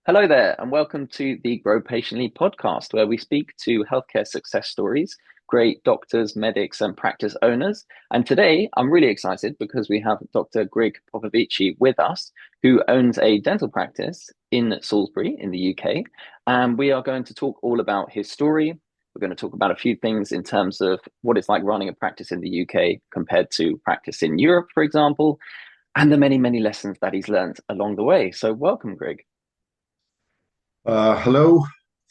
Hello there, and welcome to the Grow Patiently podcast, where we speak to healthcare success stories, great doctors, medics, and practice owners. And today I'm really excited because we have Dr. Grig Popovici with us, who owns a dental practice in Salisbury in the UK. And we are going to talk all about his story. We're going to talk about a few things in terms of what it's like running a practice in the UK compared to practice in Europe, for example, and the many, many lessons that he's learned along the way. So, welcome, Grig. Hello.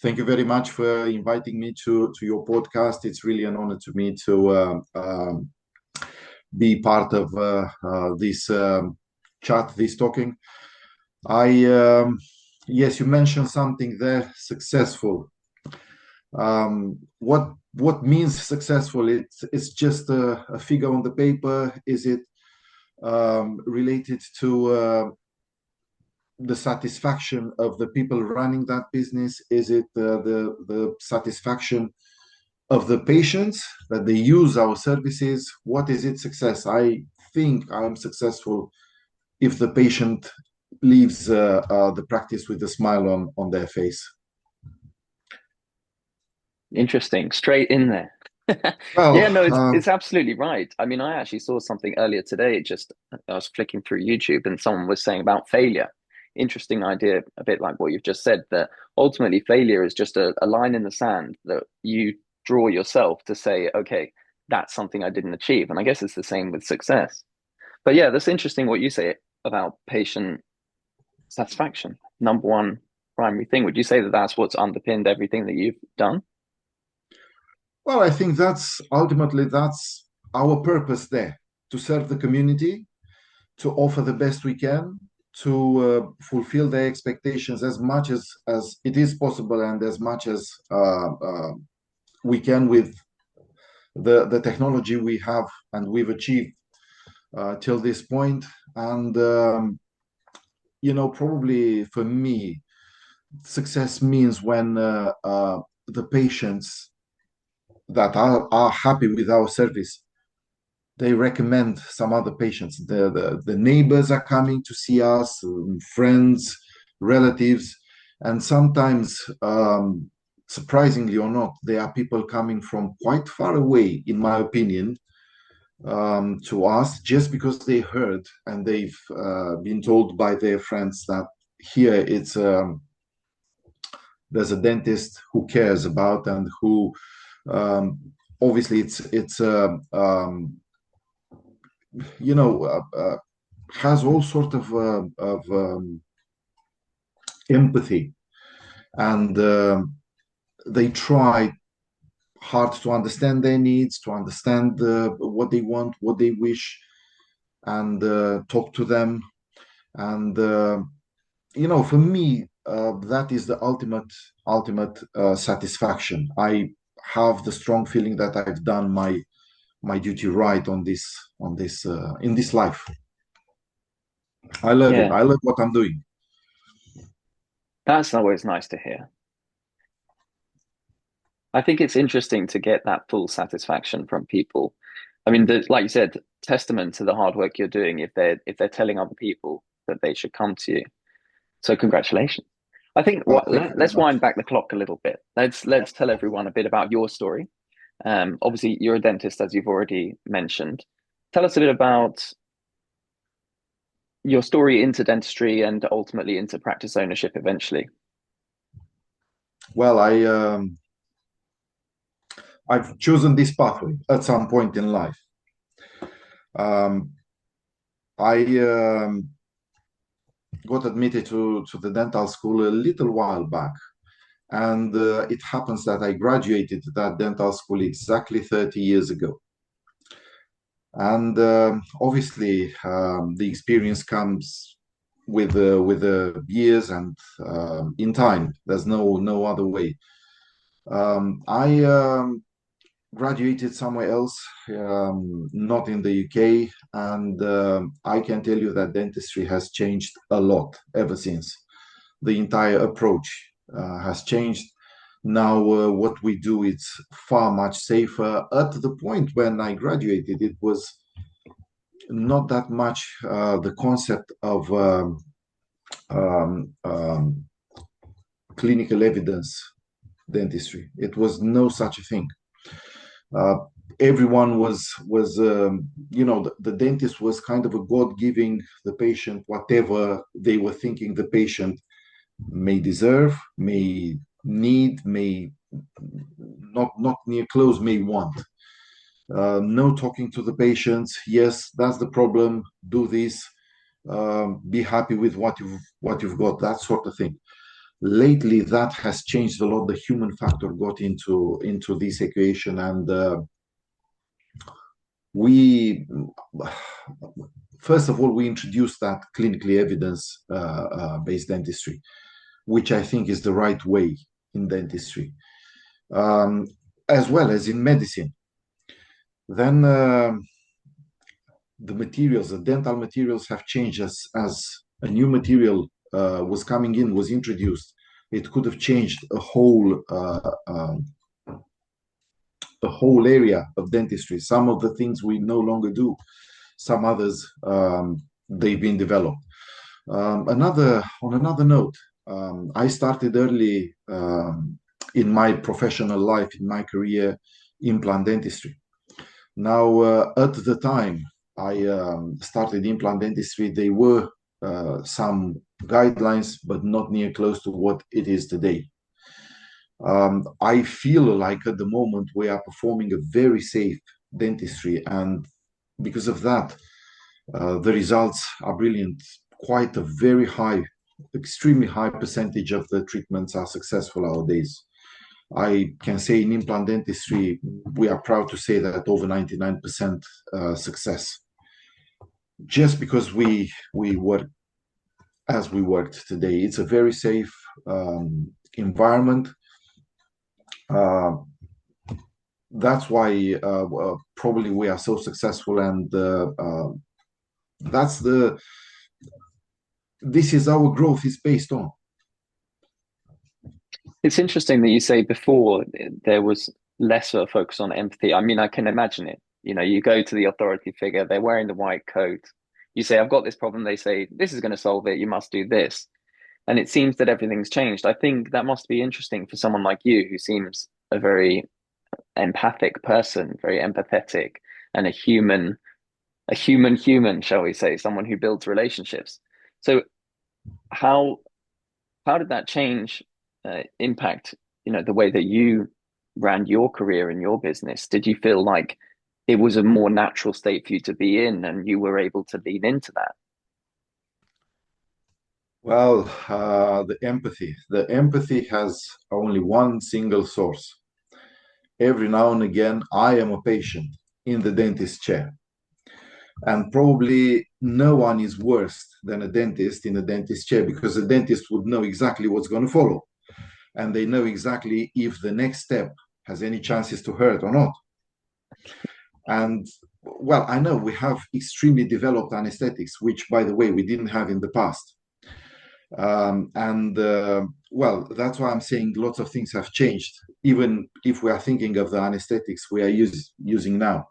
Thank you very much for inviting me to your podcast. It's really an honor to me to be part of this chat, this talking. I Yes, you mentioned something there, successful. What means successful? It's just a figure on the paper. Is it related to the satisfaction of the people running that business? Is it the satisfaction of the patients that they use our services? What is it success? I think I'm successful if the patient leaves the practice with a smile on their face. Interesting. Straight in there. Well, Yeah, no, it's absolutely right. I mean, I actually saw something earlier today. Just I was flicking through YouTube and someone was saying about failure. Interesting idea, a bit like what you've just said, that ultimately failure is just a line in the sand that you draw yourself to say, okay, that's something I didn't achieve. And I guess it's the same with success. But yeah, that's interesting what you say about patient satisfaction. Number one primary thing. Would you say that that's what's underpinned everything that you've done? well, I think that's our purpose there, to serve the community, to offer the best we can, to fulfill their expectations as much as it is possible, and as much as we can with the technology we have and we've achieved till this point. And probably for me, success means when the patients that are happy with our service, they recommend some other patients. The neighbors are coming to see us, friends, relatives, and sometimes, surprisingly or not, there are people coming from quite far away, in my opinion, to us just because they heard and they've been told by their friends that here there's a dentist who cares about, and who, um, obviously, it's you know has all sort of empathy, and they try hard to understand their needs, to understand what they want, what they wish, and talk to them. And for me, that is the ultimate satisfaction. I have the strong feeling that I've done my duty right on this in this life. I love it. Yeah, I love what I'm doing. that's always nice to hear. I think it's interesting to get that full satisfaction from people. I mean, like you said, testament to the hard work you're doing if they're telling other people that they should come to you. So congratulations. I think Well, thank you very let's much. wind back the clock a little bit. Let's tell everyone a bit about your story. Obviously, you're a dentist, as you've already mentioned. Tell us a bit about your story into dentistry and ultimately into practice ownership eventually. Well, I've chosen this pathway at some point in life. Um, I got admitted to the dental school a little while back, and it happens that I graduated that dental school exactly 30 years ago. And obviously, the experience comes with the years, and in time. There's no other way. I graduated somewhere else, not in the UK, and I can tell you that dentistry has changed a lot ever since. The entire approach has changed. Now, what we do is far much safer. At the point when I graduated, it was not that much the concept of um, um, clinical evidence dentistry. It was no such a thing. Uh, Everyone was the dentist was kind of a god giving the patient whatever they were thinking the patient may deserve, may need, may not near close, may want. No talking to the patients. Yes, that's the problem. Do this. Be happy with what you've got. That sort of thing. Lately, that has changed a lot. The human factor got into this equation, and we first of all we introduced that clinically evidence based dentistry, which I think is the right way in dentistry, as well as in medicine. Then the materials, the dental materials have changed as a new material was coming in, was introduced. It could have changed a whole area of dentistry. Some of the things we no longer do, some others they've been developed. On another note, I started early in my professional life, in my career, implant dentistry. Now, at the time I started implant dentistry, there were some guidelines, but not near close to what it is today. I feel like at the moment we are performing a very safe dentistry, and because of that, the results are brilliant. Quite a very high, extremely high percentage of the treatments are successful nowadays. I can say in implant dentistry, we are proud to say that over 99% success, just because we work as we worked today. It's a very safe environment. That's why probably we are so successful, and this is our growth is based on. It's interesting that you say before there was less of a focus on empathy. I mean, I can imagine it. You know, you go to the authority figure, they're wearing the white coat. You say, I've got this problem. They say, this is going to solve it. You must do this. And it seems that everything's changed. I think that must be interesting for someone like you, who seems a very empathic person, very empathetic, and a human, shall we say, someone who builds relationships. So how did that change impact, the way that you ran your career and your business? Did you feel like it was a more natural state for you to be in, and you were able to lean into that? Well, the empathy has only one single source. Every now and again, I am a patient in the dentist chair. And probably no one is worse than a dentist in a dentist chair, because a dentist would know exactly what's going to follow. And they know exactly if the next step has any chances to hurt or not. And well, I know we have extremely developed anesthetics, which, by the way, we didn't have in the past. Well, that's why I'm saying lots of things have changed, even if we are thinking of the anesthetics we are using now.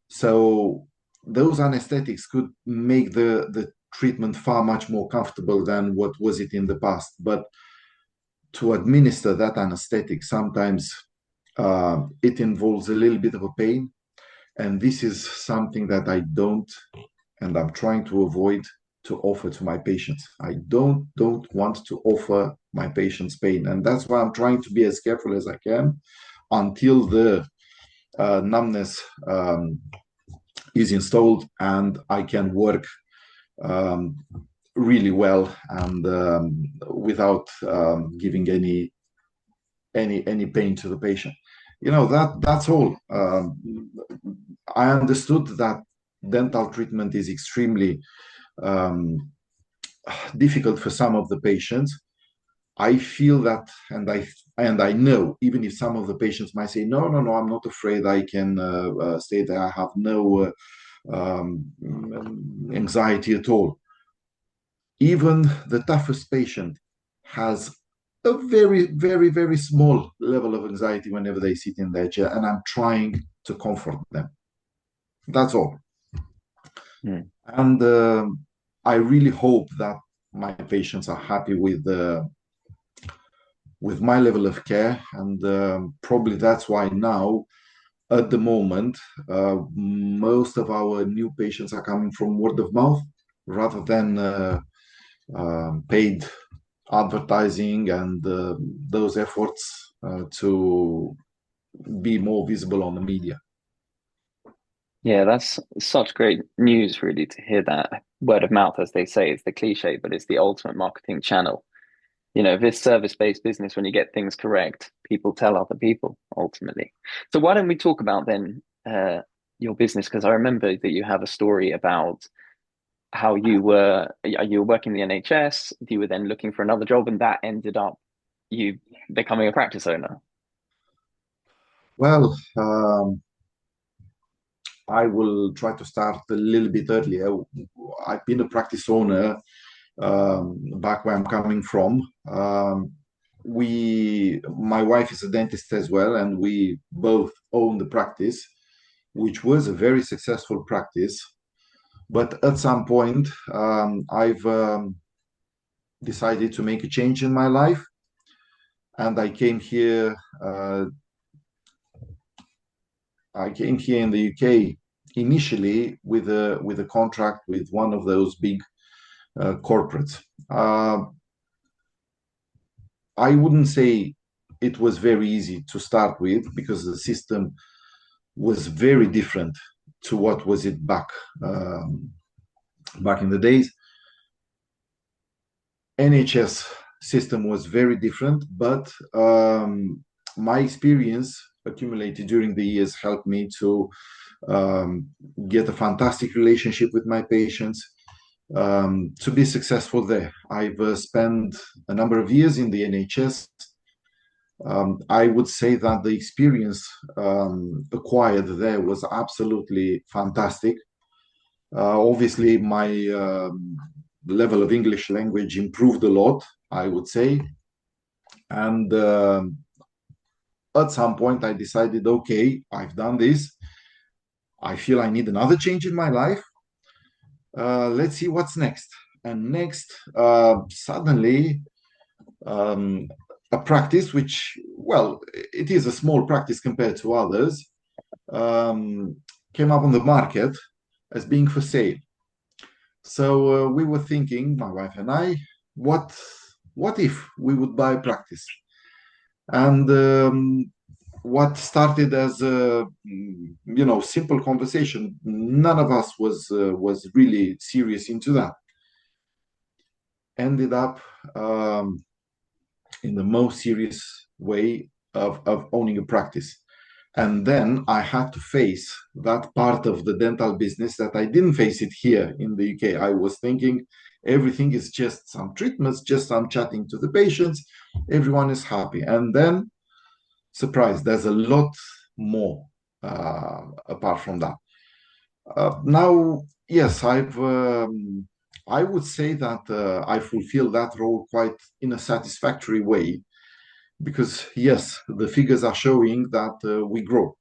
So those anesthetics could make the treatment far much more comfortable than what was it in the past. But to administer that anesthetic, sometimes it involves a little bit of a pain. And this is something that I don't, and I'm trying to avoid to offer to my patients. I don't want to offer my patients pain. And that's why I'm trying to be as careful as I can until the numbness is installed and I can work really well and without giving any pain to the patient. That's all. I understood that dental treatment is extremely difficult for some of the patients. I feel that, and I know, even if some of the patients might say, no, I'm not afraid, I can stay there, I have no anxiety at all. Even the toughest patient has a very, very, very small level of anxiety whenever they sit in their chair, and I'm trying to comfort them. That's all. Mm. And I really hope that my patients are happy with with my level of care, and probably that's why now, at the moment, most of our new patients are coming from word of mouth rather than paid advertising and those efforts to be more visible on the media. Yeah, that's such great news, really, to hear that. Word of mouth, as they say, it's the cliche, but it's the ultimate marketing channel. This service-based business, when you get things correct, people tell other people ultimately. So why don't we talk about then your business? Because I remember that you have a story about how you were working in the NHS, you were then looking for another job, and that ended up you becoming a practice owner. Well, I will try to start a little bit earlier. I've been a practice owner back where I'm coming from. My wife is a dentist as well, and we both own the practice, which was a very successful practice. But at some point, I've decided to make a change in my life, and I came here. I came here in the UK initially with a contract with one of those big corporates. I wouldn't say it was very easy to start with because the system was very different to what was it back in the days. NHS system was very different, but my experience accumulated during the years helped me to get a fantastic relationship with my patients, to be successful there. I've spent a number of years in the NHS. I would say that the experience acquired there was absolutely fantastic. Obviously, my level of English language improved a lot, I would say. And at some point, I decided, okay, I've done this. I feel I need another change in my life. Let's see what's next. And next, suddenly, a practice which, well, it is a small practice compared to others, came up on the market as being for sale. So we were thinking, my wife and I, what if we would buy a practice? And what started as a simple conversation, none of us was really serious into that. Ended up in the most serious way of owning a practice. And then I had to face that part of the dental business that I didn't face it here in the UK. I was thinking everything is just some treatments, just some chatting to the patients, everyone is happy. And then, surprise, there's a lot more apart from that. Now, yes, I would say that I fulfill that role quite in a satisfactory way because, yes, the figures are showing that we grow.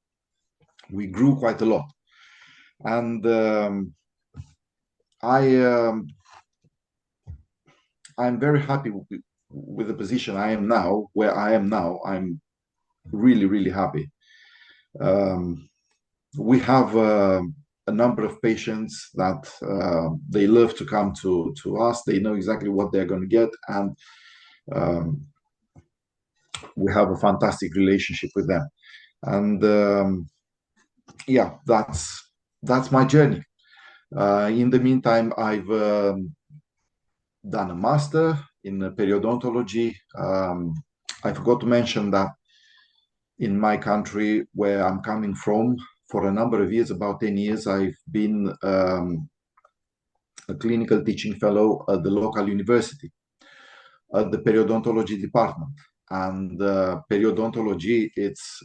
We grew quite a lot. And I'm very happy with the position I am now, where I am now. I'm really, really happy. We have a number of patients that they love to come to us. They know exactly what they're going to get, and we have a fantastic relationship with them. And yeah, that's my journey. In the meantime, I've done a master in periodontology. I forgot to mention that in my country, where I'm coming from, for a number of years, about 10 years, I've been a clinical teaching fellow at the local university, at the periodontology department. And periodontology, it's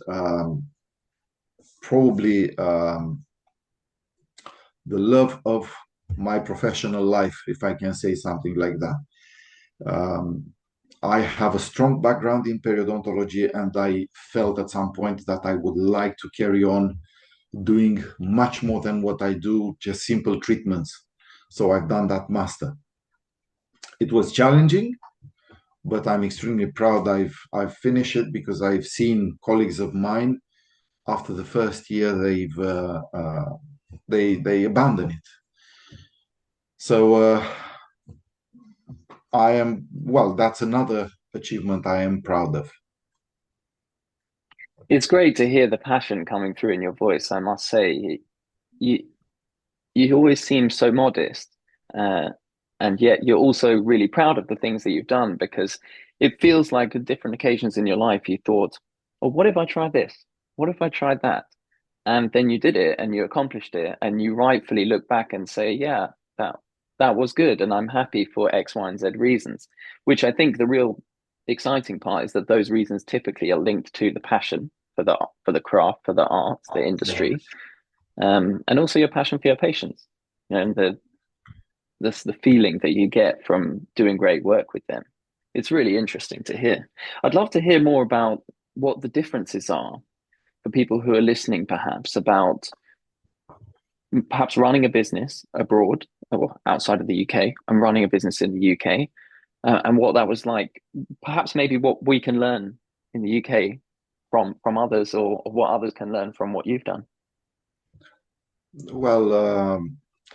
probably the love of my professional life, if I can say something like that. I have a strong background in periodontology, and I felt at some point that I would like to carry on doing much more than what I do, just simple treatments. So I've done that master. It was challenging, but I'm extremely proud I've finished it, because I've seen colleagues of mine after the first year they abandon it. So I am, well, that's another achievement I am proud of. It's great to hear the passion coming through in your voice, I must say. You you always seem so modest, uh, and yet you're also really proud of the things that you've done because it feels like at different occasions in your life you thought, "Oh, what if I tried this? What if I tried that?" And then you did it and you accomplished it, and you rightfully look back and say, "Yeah, that that was good, and I'm happy for X, Y, and Z reasons." Which I think the real exciting part is that those reasons typically are linked to the passion for the craft, for the art, the Yeah. industry, and also your passion for your patients, and the feeling that you get from doing great work with them. It's really interesting to hear. I'd love to hear more about what the differences are for people who are listening, perhaps about perhaps running a business abroad or outside of the UK and running a business in the UK, and what that was like. Perhaps maybe what we can learn in the UK from others, or what others can learn from what you've done. Well,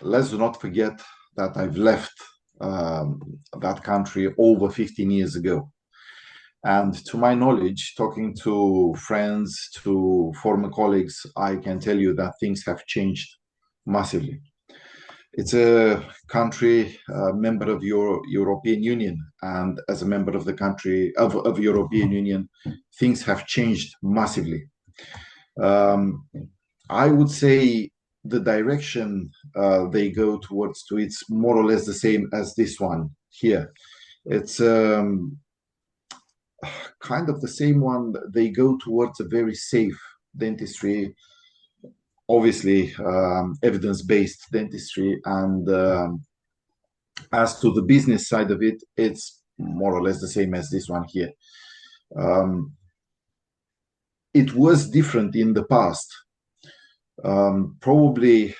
let's not forget that I've left that country over 15 years ago. And to my knowledge, talking to friends, to former colleagues, I can tell you that things have changed massively. It's a country, member of your European Union, and as a member of the country of European Union, things have changed massively. Um, I would say the direction they go towards to, it's more or less the same as this one here. It's kind of the same one. They go towards a very safe dentistry, obviously evidence-based dentistry, and as to the business side of it, it's more or less the same as this one here. Um, it was different in the past, probably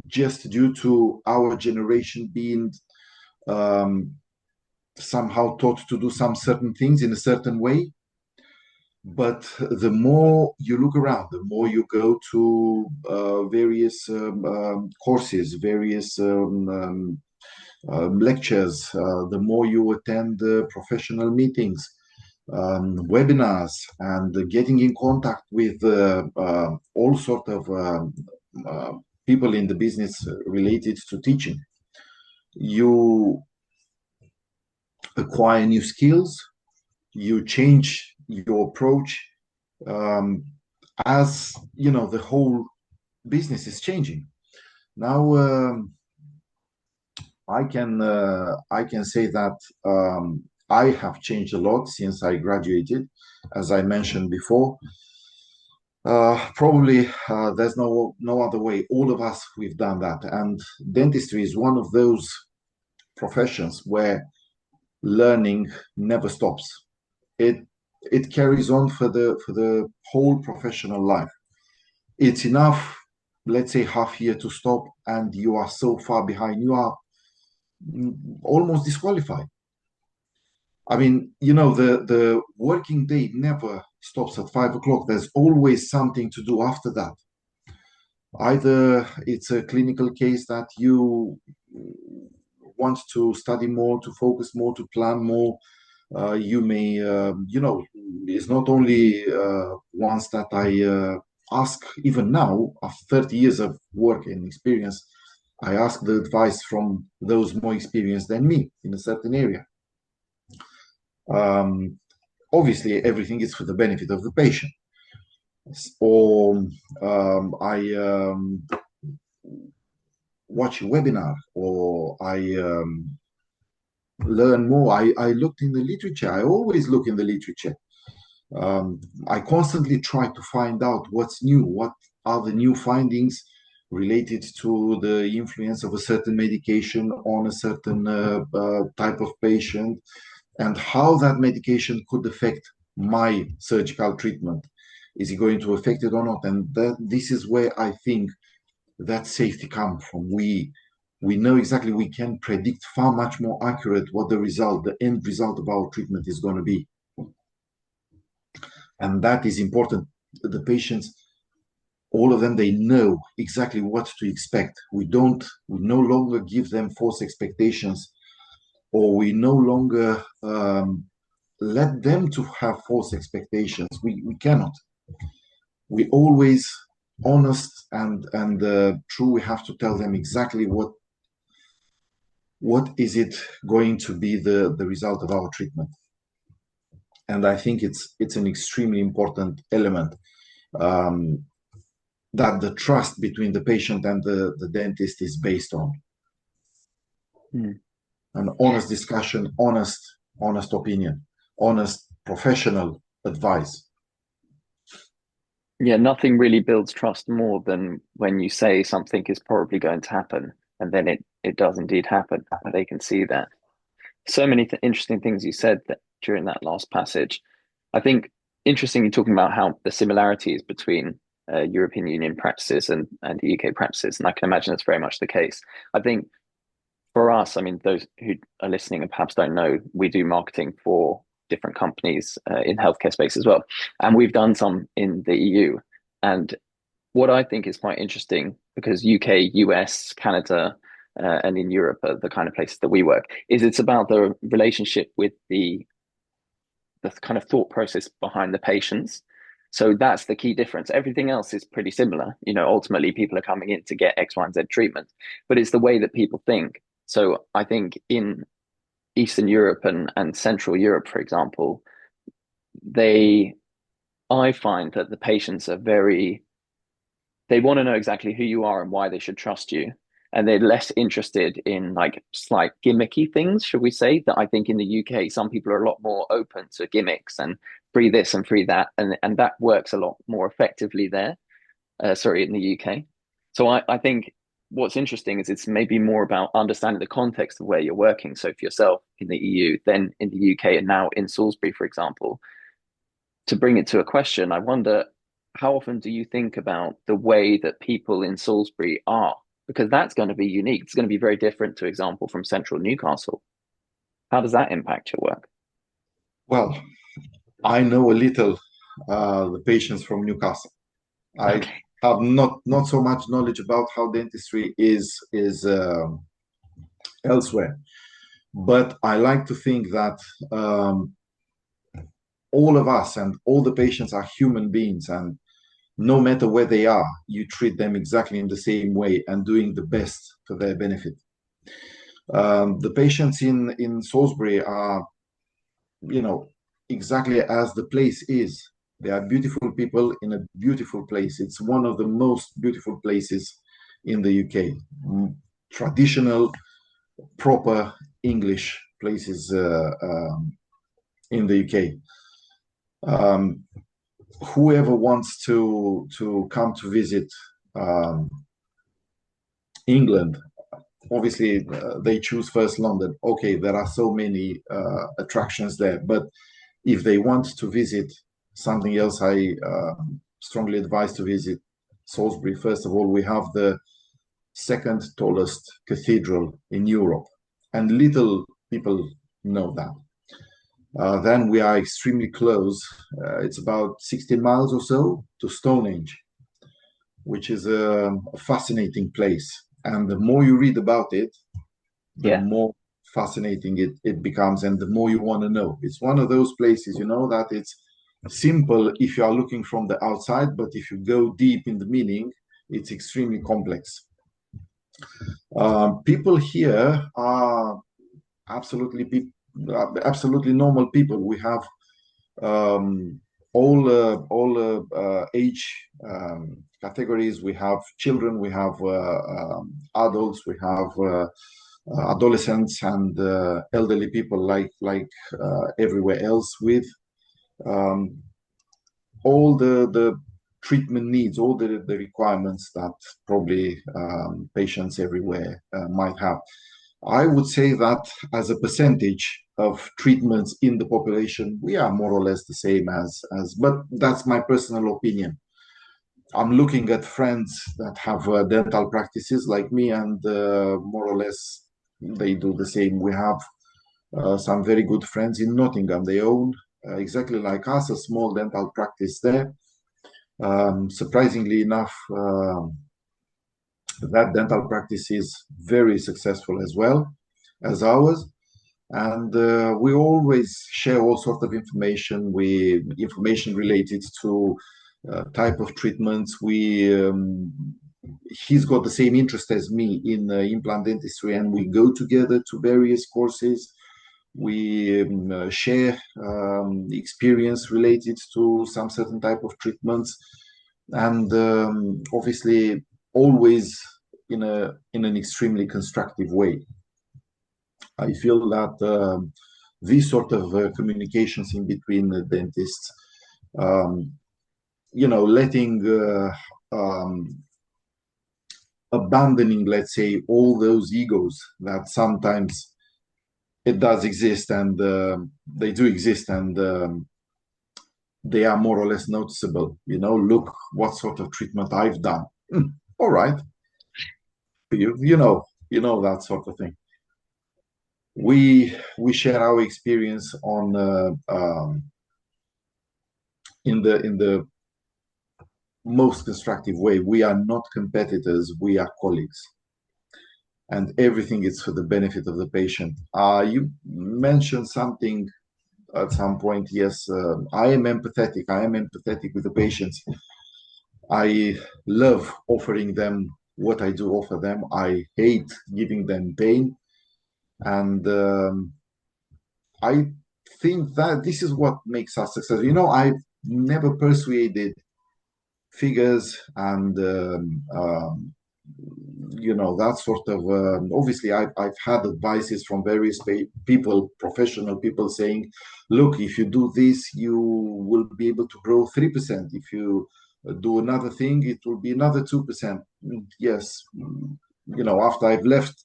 just due to our generation being um, somehow taught to do some certain things in a certain way. But the more you look around, the more you go to various courses, various lectures, the more you attend professional meetings, webinars, and getting in contact with all sort of uh, people in the business related to teaching. You acquire new skills, you change your approach, um, as you know, the whole business is changing now. I can say that I have changed a lot since I graduated, as I mentioned before. Probably there's no other way. All of us, we've done that, and dentistry is one of those professions where learning never stops. It carries on for the whole professional life. It's enough, let's say, half year to stop, and you are so far behind. You are almost disqualified. I mean, the working day never stops at 5 o'clock. There's always something to do after that. Either it's a clinical case that you want to study more, to focus more, to plan more. You may, it's not only once that I ask, even now, after 30 years of work and experience, I ask the advice from those more experienced than me in a certain area. Um, Obviously, everything is for the benefit of the patient. Or I watch a webinar, or I learn more. I looked in the literature. I always look in the literature. I constantly try to find out what's new, what are the new findings related to the influence of a certain medication on a certain type of patient, and how that medication could affect my surgical treatment. Is it going to affect it or not? And this is where I think that safety comes from. We we know exactly, we can predict far much more accurate what the end result of our treatment is going to be. And that is important. The patients, all of them, they know exactly what to expect. We no longer give them false expectations, or we no longer let them to have false expectations. We cannot. We always honest and true. We have to tell them exactly what is it going to be the result of our treatment. And I think it's an extremely important element, that the trust between the patient and the dentist is based on. An honest discussion, honest opinion, honest professional advice. Yeah, nothing really builds trust more than when you say something is probably going to happen and then it does indeed happen. And they can see that. So many interesting things you said that during that last passage. I think interesting you're talking about how the similarities between European Union practices and the UK practices, and I can imagine that's very much the case. I think for us, I mean, those who are listening and perhaps don't know, we do marketing for different companies in healthcare space as well, and we've done some in the EU. And what I think is quite interesting, because UK, US, Canada, and in Europe are the kind of places that we work, is it's about the relationship with the kind of thought process behind the patients. So that's the key difference. Everything else is pretty similar. You know, ultimately people are coming in to get X, Y, and Z treatment, but it's the way that people think. So I think in Eastern Europe and Central Europe, for example, I find that the patients are they want to know exactly who you are and why they should trust you. And they're less interested in like slight gimmicky things, should we say, that I think in the UK, some people are a lot more open to gimmicks and free this and free that. And that works a lot more effectively there. In the UK. So I think what's interesting is it's maybe more about understanding the context of where you're working. So for yourself in the EU, then in the UK, and now in Salisbury, for example, to bring it to a question, I wonder, how often do you think about the way that people in Salisbury are? Because that's going to be unique. It's going to be very different, to example, from central Newcastle. How does that impact your work? Well, I know a little the patients from Newcastle. I Okay. have not so much knowledge about how dentistry is elsewhere, but I like to think that all of us and all the patients are human beings, and no matter where they are, you treat them exactly in the same way and doing the best for their benefit. The patients in Salisbury are, exactly as the place is. They are beautiful people in a beautiful place. It's one of the most beautiful places in the UK. Traditional, proper English places in the UK. Whoever wants to come to visit England, obviously they choose first London. Okay, there are so many attractions there, but if they want to visit something else, I strongly advise to visit Salisbury. First of all, we have the second tallest cathedral in Europe, and little people know that. Then we are extremely close. It's about 16 miles or so to Stonehenge, which is a fascinating place. And the more you read about it, the more fascinating it becomes, and the more you want to know. It's one of those places, that it's simple if you are looking from the outside, but if you go deep in the meaning, it's extremely complex. People here are absolutely normal people. We have all age categories. We have children, we have adults, we have adolescents, and elderly people, like everywhere else, with all the treatment needs, all the requirements that probably patients everywhere might have. I would say that as a percentage of treatments in the population, we are more or less the same but that's my personal opinion. I'm looking at friends that have dental practices like me, and more or less they do the same. We have some very good friends in Nottingham. They own, exactly like us, a small dental practice there. Surprisingly enough, that dental practice is very successful as well as ours. And we always share all sorts of information. Information related to type of treatments. He's got the same interest as me in implant dentistry, and we go together to various courses. We share experience related to some certain type of treatments, and obviously always in an extremely constructive way. I feel that these sort of communications in between the dentists, um, letting abandoning, let's say, all those egos that sometimes it does exist, and they do exist, and they are more or less noticeable. Look what sort of treatment I've done. All right, you know that sort of thing. We share our experience on in the most constructive way. We are not competitors, we are colleagues, and everything is for the benefit of the patient. You mentioned something at some point. Yes, I am empathetic with the patients. I love offering them what I do offer them. I hate giving them pain, and I think that this is what makes us successful. I've never persuaded figures and that sort of obviously I've had advices from various people, professional people, saying, look, if you do this you will be able to grow 3%. If you do another thing it will be another 2%. Yes. After I've left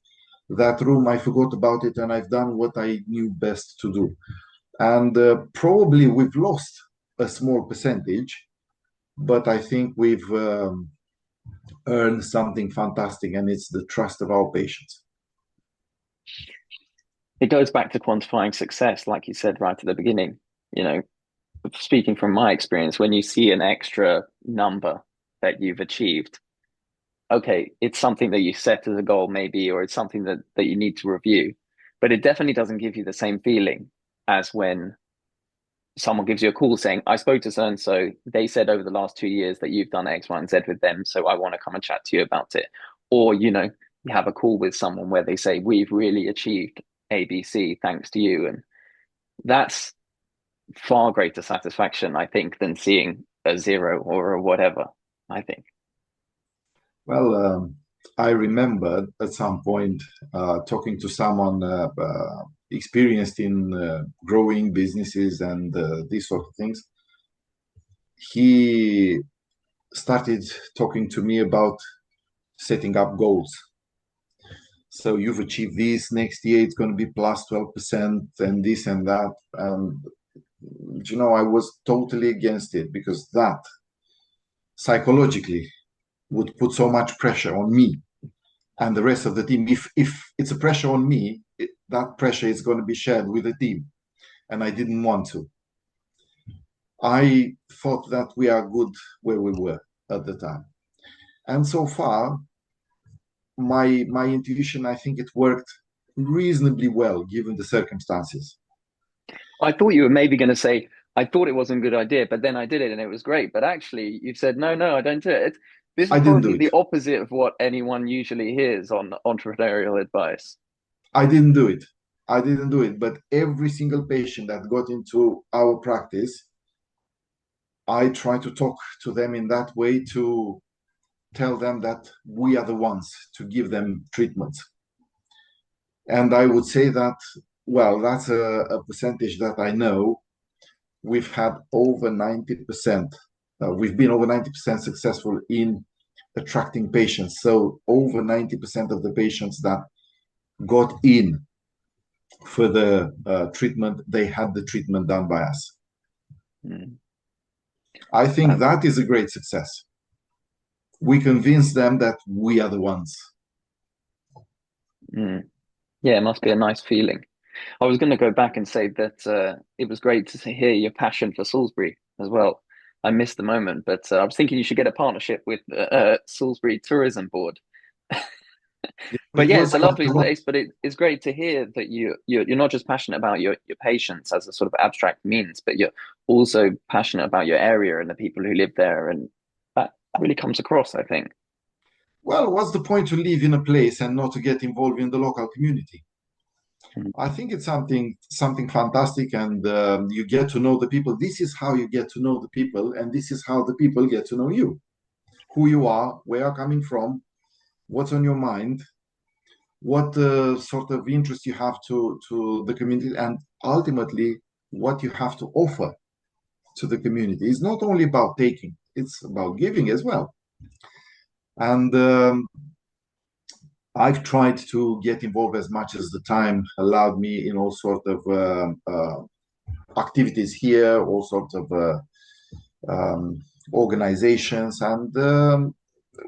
that room I forgot about it, and I've done what I knew best to do. And probably we've lost a small percentage, but I think we've earned something fantastic, and it's the trust of our patients. It goes back to quantifying success, like you said right at the beginning. You know, speaking from my experience, when you see an extra number that you've achieved, okay, it's something that you set as a goal, maybe, or it's something that you need to review. But it definitely doesn't give you the same feeling as when someone gives you a call saying, I spoke to so and so, they said over the last 2 years that you've done X, Y, and Z with them. So I want to come and chat to you about it. Or, you have a call with someone where they say, we've really achieved ABC thanks to you. And that's far greater satisfaction, I think, than seeing a zero or a whatever, I think. Well, I remember at some point talking to someone experienced in growing businesses and these sort of things. He started talking to me about setting up goals. So you've achieved this, next year it's going to be plus 12% and this and that. And, I was totally against it, because that psychologically would put so much pressure on me and the rest of the team. If it's a pressure on me, that pressure is going to be shared with the team, and I didn't want to. I thought that we are good where we were at the time, and so far, my intuition, I think it worked reasonably well given the circumstances. I thought you were maybe going to say, I thought it wasn't a good idea, but then I did it and it was great. But actually, you've said, no, no, I don't do it. This is I didn't do probably it. the opposite of what anyone usually hears on entrepreneurial advice. I didn't do it. I didn't do it. But every single patient that got into our practice, I try to talk to them in that way, to tell them that we are the ones to give them treatments. And I would say that, well, that's a percentage that I know we've had over 90%. We've been over 90% successful in attracting patients. So over 90% of the patients that got in for the treatment, they had the treatment done by us. Mm. I think that is a great success. we convince them that we are the ones. Mm. Yeah, it must be a nice feeling. I was going to go back and say that it was great to hear your passion for Salisbury as well. I missed the moment, but I was thinking you should get a partnership with Salisbury Tourism Board. But It yeah, was it's a quite lovely a lot. place. But it's great to hear that you're not just passionate about your patients as a sort of abstract means, but you're also passionate about your area and the people who live there, and that really comes across, I think. Well, what's the point to live in a place and not to get involved in the local community? Mm. I think it's something fantastic, and you get to know the people. This is how you get to know the people, and this is how the people get to know you, who you are, where you're coming from, what's on your mind, what sort of interest you have to the community, and ultimately what you have to offer to the community. It's not only about taking; it's about giving as well. And I've tried to get involved as much as the time allowed me in all sort of activities here, all sorts of um, organizations, and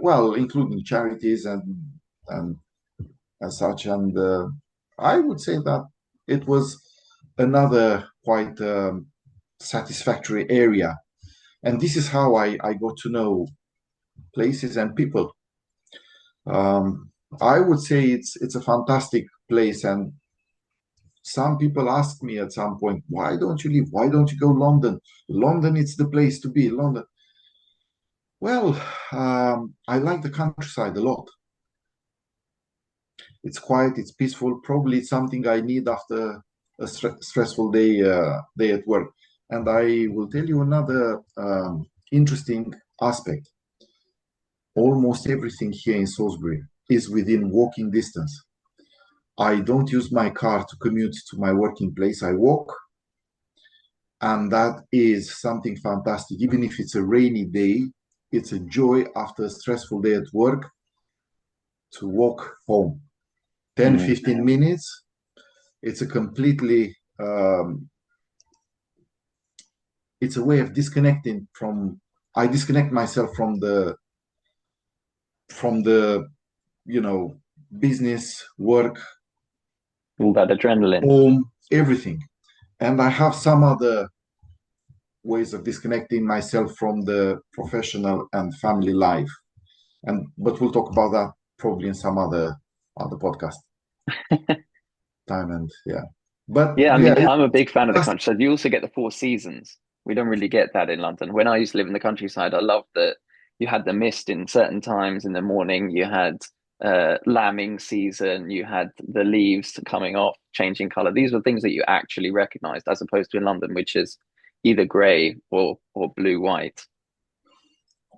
well, including charities and and such. And I would say that it was another quite satisfactory area. And this is how I got to know places and people. Um, I would say it's a fantastic place, and some people ask me at some point, why don't you leave? Why don't you go London? London, it's the place to be. London. Well, I like the countryside a lot. It's quiet, it's peaceful. Probably it's something I need after a stressful day at work. And I will tell you another interesting aspect. Almost everything here in Salisbury is within walking distance. I don't use my car to commute to my working place. I walk, and that is something fantastic. Even if it's a rainy day, it's a joy after a stressful day at work to walk home. 10, Mm. 15 minutes. It's a completely, it's a way of disconnecting from, I disconnect myself from the, you know, business, work, All that adrenaline. home, everything. And I have some other ways of disconnecting myself from the professional and family life. And but we'll talk about that probably in some other podcast time. And yeah, but Yeah, I yeah, mean, I'm a big fan of the that's countryside. You also get the four seasons. We don't really get that in London. When I used to live in the countryside, I loved that you had the mist in certain times in the morning. You had lambing season. You had the leaves coming off, changing color. These were things that you actually recognized, as opposed to in London, which is either grey or blue white.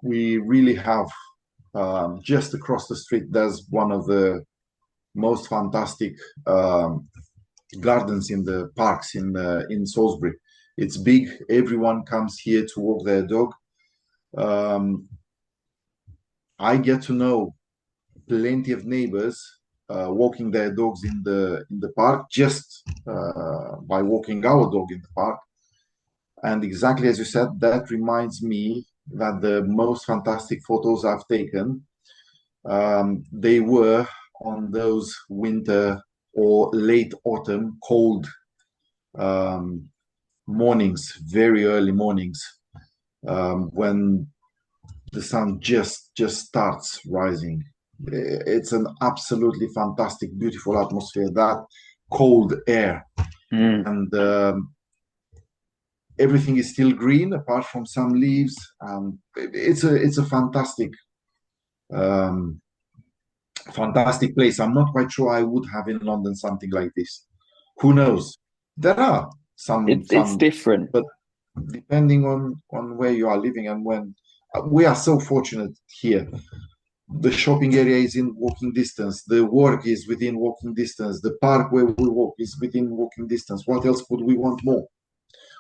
we really have just across the street. There's one of the most fantastic gardens in the parks in Salisbury. It's big. Everyone comes here to walk their dog. Um, I get to know plenty of neighbors walking their dogs in the park just by walking our dog in the park. And exactly as you said, that reminds me that the most fantastic photos I've taken, they were on those winter or late autumn cold um, mornings, very early mornings, when the sun just starts rising. It's an absolutely fantastic, beautiful atmosphere. That cold air, Mm, and everything is still green apart from some leaves. It's a um, fantastic place. I'm not quite sure I would have in London something like this. Who knows? There are it's some, different. but depending on where you are living and when we are so fortunate here. The shopping area is in walking distance. The work is within walking distance. The park where we walk is within walking distance. What else could we want more?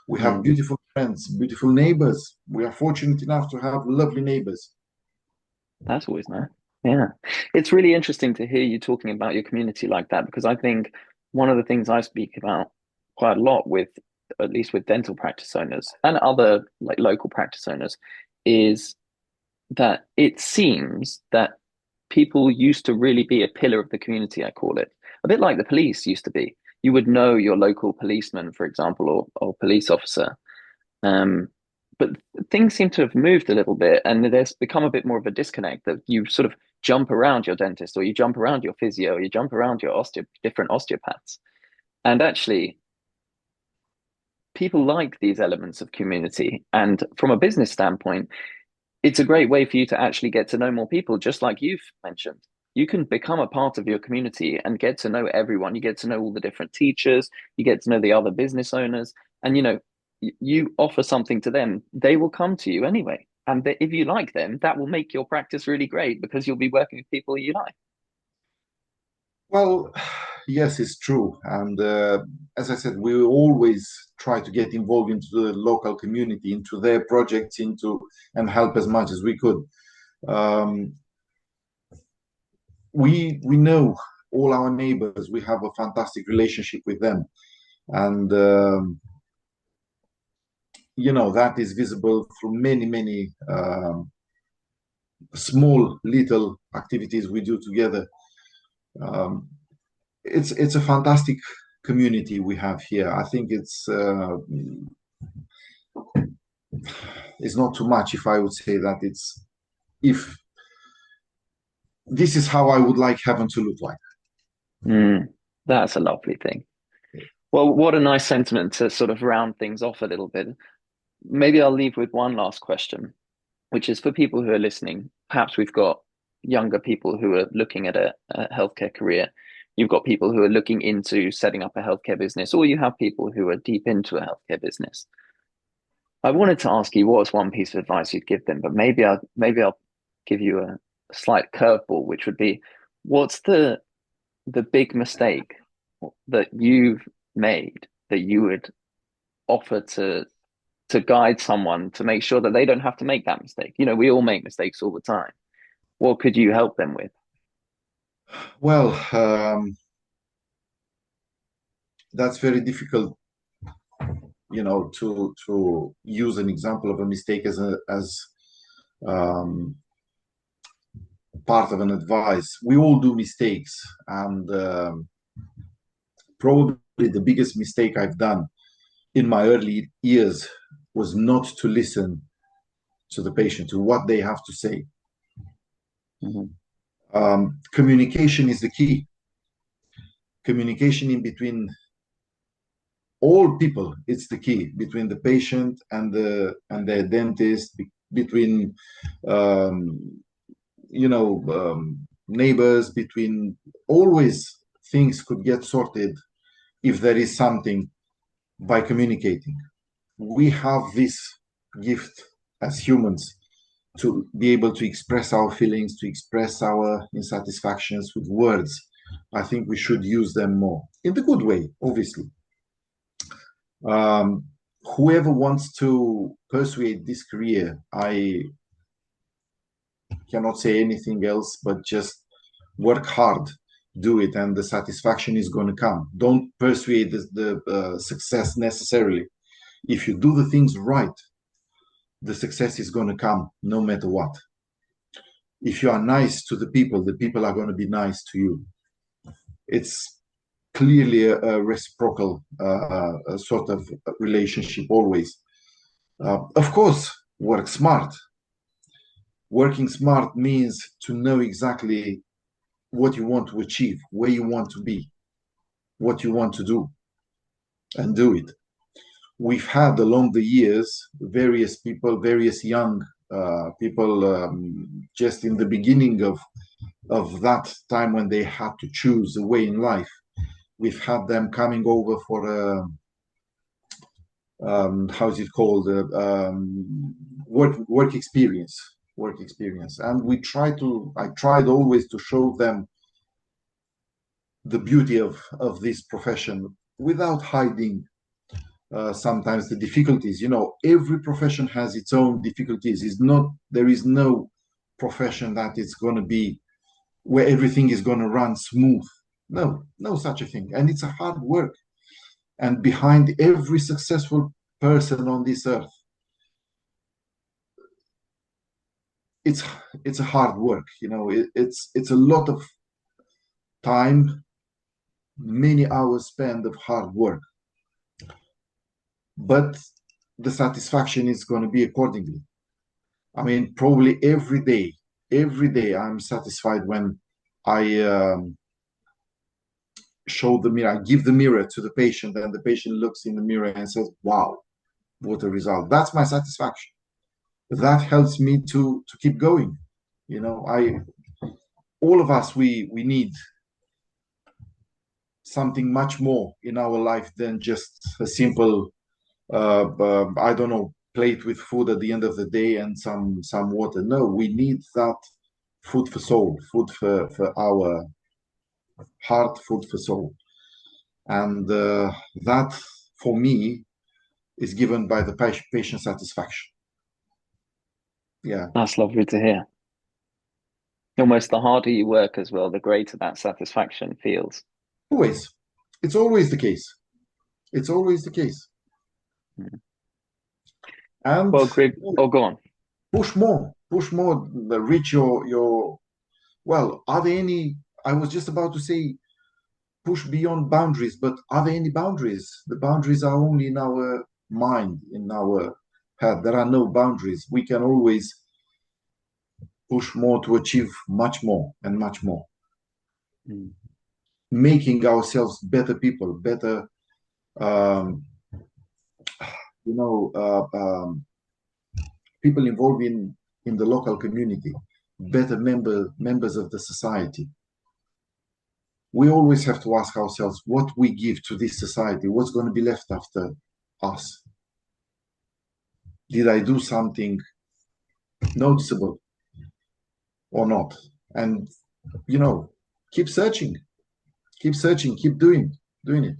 We have Mm. beautiful friends, beautiful neighbors. We are fortunate enough to have lovely neighbors. That's always nice. Yeah. It's really interesting to hear you talking about your community like that because I think one of the things I speak about quite a lot with, at least with dental practice owners and other like local practice owners, is that it seems that people used to really be a pillar of the community, I call it. A bit like the police used to be. You would know your local policeman, for example, or police officer. Um, but things seem to have moved a little bit, and there's become a bit more of a disconnect that you sort of jump around your dentist, or you jump around your physio, or you jump around your different osteopaths. And actually, people like these elements of community. And from a business standpoint, it's a great way for you to actually get to know more people, just like you've mentioned. You can become a part of your community and get to know everyone. You get to know all the different teachers, you get to know the other business owners, and you offer something to them, they will come to you anyway. And if you like them, that will make your practice really great because you'll be working with people you like. Well, yes, it's true. And as I said, we always try to get involved into the local community, into their projects, into and help as much as we could. Um, we know all our neighbors. We have a fantastic relationship with them, and that is visible through many small little activities we do together. Um, it's a fantastic community we have here. I think it's not too much if I would say that it's if this is how I would like heaven to look like. Mm, that's a lovely thing. Well, what a nice sentiment to sort of round things off a little bit. Maybe I'll leave with one last question, which is for people who are listening. Perhaps we've got younger people who are looking at a healthcare career. You've got people who are looking into setting up a healthcare business, or you have people who are deep into a healthcare business. I wanted to ask you what's one piece of advice you'd give them, but maybe I'll give you a slight curveball, which would be, what's the big mistake that you've made that you would offer to guide someone to make sure that they don't have to make that mistake? We all make mistakes all the time. What could you help them with? Well, that's very difficult, to use an example of a mistake as um, part of an advice. We all do mistakes, and probably the biggest mistake I've done in my early years was not to listen to the patient, to what they have to say. Mhm. Communication is the key. Communication in between all people, it's the key, between the patient and the dentist, between um, neighbors, between always things could get sorted if there is something by communicating. We have this gift as humans to be able to express our feelings, to express our insatisfactions with words. I think we should use them more in the good way, obviously. Um, Whoever wants to persuade this career, I cannot say anything else but just work hard, do it, and the satisfaction is going to come. Don't persuade the success necessarily. If you do the things right, the success is going to come no matter what. If you are nice to the people are going to be nice to you. It's clearly a reciprocal sort of relationship always. Of course, work smart. Working smart means to know exactly what you want to achieve, where you want to be, what you want to do, and do it. We've had along the years various people, various young people, just in the beginning of that time when they had to choose a way in life. We've had them coming over for a how is it called, work experience, and I tried always to show them the beauty of this profession without hiding sometimes the difficulties. Every profession has its own difficulties. There is no profession that it's going to be where everything is going to run smooth. No, no such a thing. And it's a hard work. And behind every successful person on this earth, it's it's a hard work, it's a lot of time, many hours spent of hard work, but the satisfaction is going to be accordingly. I mean, probably every day I'm satisfied when I show the mirror, I give the mirror to the patient, and the patient looks in the mirror and says, wow, what a result. That's my satisfaction. That helps me to keep going. I all of us, we need something much more in our life than just a simple I don't know, plate with food at the end of the day and some water. No, we need that food for soul, food for our heart, food for soul. And that, for me, is given by the patient satisfaction. Yeah, That's lovely to hear. Almost the harder you work as well, the greater that satisfaction feels. always. It's always the case. It's always the case. Mm. And Well, Grig, oh, go on. push more, reach your. Well, are there any? I was just about to say push beyond boundaries, but are there any boundaries? The boundaries are only in our mind, in our head. There are no boundaries. We can always push more to achieve much more and much more, Mm. making ourselves better people, better, um, you know, people involved in the local community, better members of the society. We always have to ask ourselves what we give to this society, what's going to be left after us. Did I do something noticeable or not? And you know, keep searching, keep doing it.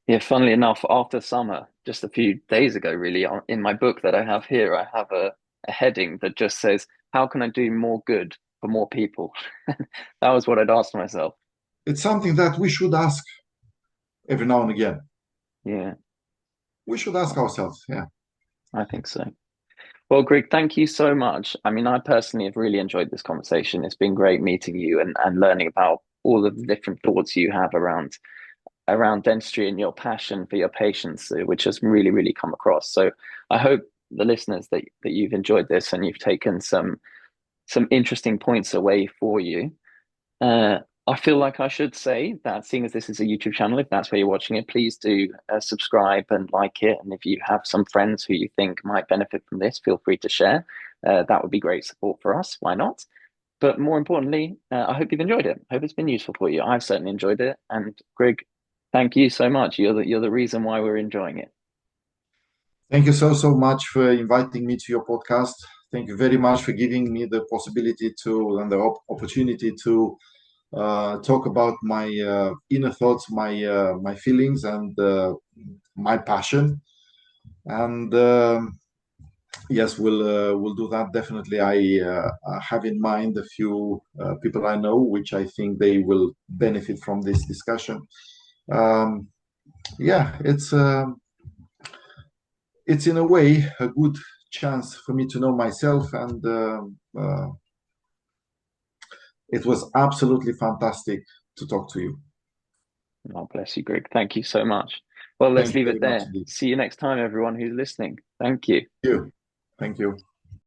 Yeah, funnily enough, after summer, just a few days ago, really, in my book that I have here, I have a heading that just says, how can I do more good for more people? That was what I'd asked myself. It's something that we should ask every now and again. Yeah, We should ask ourselves, yeah. I think so. Well, Greg, thank you so much. I mean, I personally have really enjoyed this conversation. It's been great meeting you and learning about all of the different thoughts you have around dentistry and your passion for your patients, which has really, really come across. So I hope the listeners that you've enjoyed this and you've taken some interesting points away for you. Uh, I feel like I should say that seeing as this is a YouTube channel, if that's where you're watching it, please do subscribe and like it. And if you have some friends who you think might benefit from this, feel free to share. That would be great support for us. Why not? But more importantly, I hope you've enjoyed it. I hope it's been useful for you. I've certainly enjoyed it. And Greg, thank you so much. You're the reason why we're enjoying it. Thank you so much for inviting me to your podcast. Thank you very much for giving me the possibility to and the opportunity to talk about my inner thoughts, my feelings, and my passion. And yes, we'll do that definitely. I have in mind a few people I know, which I think they will benefit from this discussion. Um, yeah, it's in a way a good chance for me to know myself, and it was absolutely fantastic to talk to you. Oh, bless you, Greg. Thank you so much. Well, let's Thank you leave very it much there. indeed. See you next time, everyone who's listening. Thank you. Thank you. Thank you.